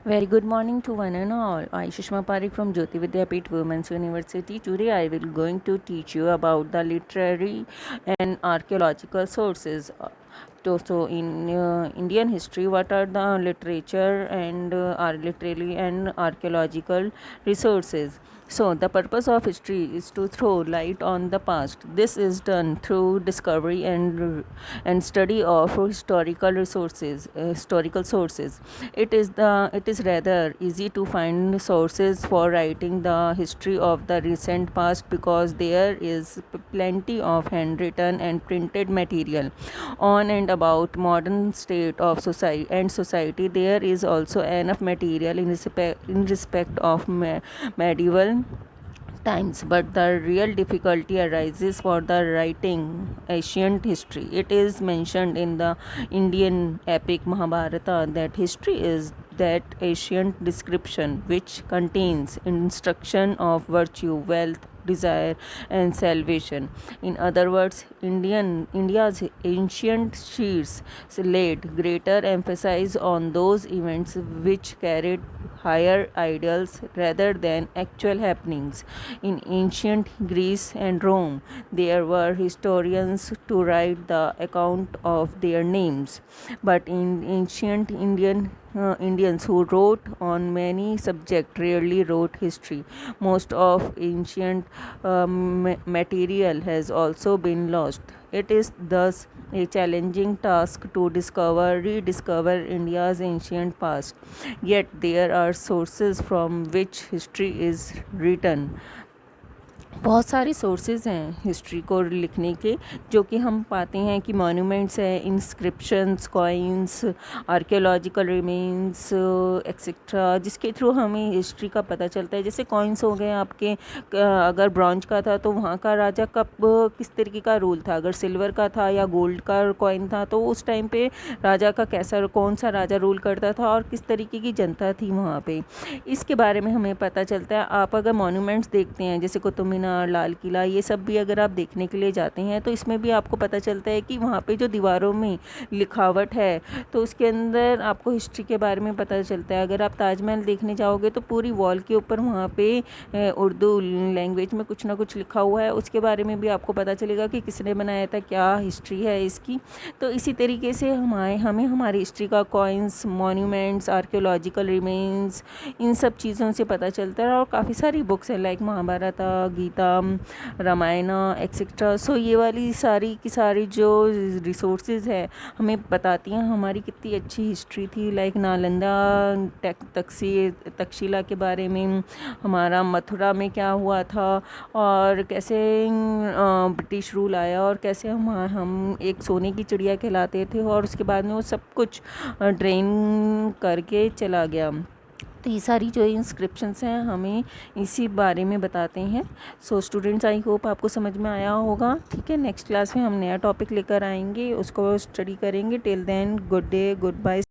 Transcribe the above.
Very good morning to one and all. I Sushma Parikh from Jyoti Vidyapeeth Women's University. Today I will going to teach you about the literary and archaeological sources. So in Indian history, what are the literature and are literary and archaeological resources? So the purpose of history is to throw light on the past. This is done through discovery and study of historical sources. It is rather easy to find sources for writing the history of the recent past because there is plenty of handwritten and printed material on and about modern state of society. There is also enough material in respect of medieval times, but the real difficulty arises for the writing ancient history. It is mentioned in the Indian epic Mahabharata that history is that ancient description which contains instruction of virtue, wealth, desire and salvation. In other words, India's ancient sheets laid greater emphasis on those events which carried higher ideals rather than actual happenings. In ancient Greece and Rome, there were historians to write the account of their names, but in ancient Indians who wrote on many subjects rarely wrote history. Most of ancient material has also been lost. It is thus a challenging task to rediscover India's ancient past. Yet there are sources from which history is written. बहुत सारे sources हैं history को लिखने के, जो कि हम पाते हैं कि मॉन्यूमेंट्स हैं, inscriptions, coins, archaeological remains etcetera, जिसके थ्रू हमें हिस्ट्री का पता चलता है। जैसे कॉइन्स हो गए आपके, अगर ब्रॉन्ज का था तो वहाँ का राजा कब किस तरीके का रूल था, अगर सिल्वर का था या गोल्ड का कॉइन था तो उस टाइम पे राजा का कौन सा राजा रूल करता था और किस तरीके की जनता थी वहाँ पे, इसके बारे में हमें पता चलता है। आप अगर मॉन्यूमेंट्स देखते हैं जैसे कुतुब मीनार, लाल किला, ये सब भी अगर आप देखने के लिए जाते हैं तो इसमें भी आपको पता चलता है कि वहाँ पे जो दीवारों में लिखावट है तो उसके अंदर आपको हिस्ट्री के बारे में पता चलता है। अगर आप ताजमहल देखने जाओगे तो पूरी वॉल के ऊपर वहाँ पे उर्दू लैंग्वेज में कुछ ना कुछ लिखा हुआ है, उसके बारे में भी आपको पता चलेगा कि किसने बनाया था, क्या हिस्ट्री है इसकी। तो इसी तरीके से हमें हमारी हिस्ट्री का कॉइन्स, मॉन्यूमेंट्स, आर्कियोलॉजिकल रिमेन्स, इन सब चीज़ों से पता चलता है। और काफ़ी सारी बुक्स हैं लाइक महाभारत, गीता, रामायण एक्सेट्रा। सो ये वाली सारी की सारी जो रिसोर्सेज है हमें बताती हैं हमारी कितनी अच्छी हिस्ट्री थी। लाइक नालंदा तक्षशिला के बारे में, हमारा मथुरा में क्या हुआ था और कैसे ब्रिटिश रूल आया और कैसे हम एक सोने की चिड़िया कहलाते थे और उसके बाद में वो सब कुछ ड्रेन करके चला गया। तो ये सारी जो इंस्क्रिप्शंस हैं हमें इसी बारे में बताते हैं। सो स्टूडेंट्स, आई होप आपको समझ में आया होगा। ठीक है, नेक्स्ट क्लास में हम नया टॉपिक लेकर आएंगे, उसको स्टडी करेंगे। Till then, good day, good bye.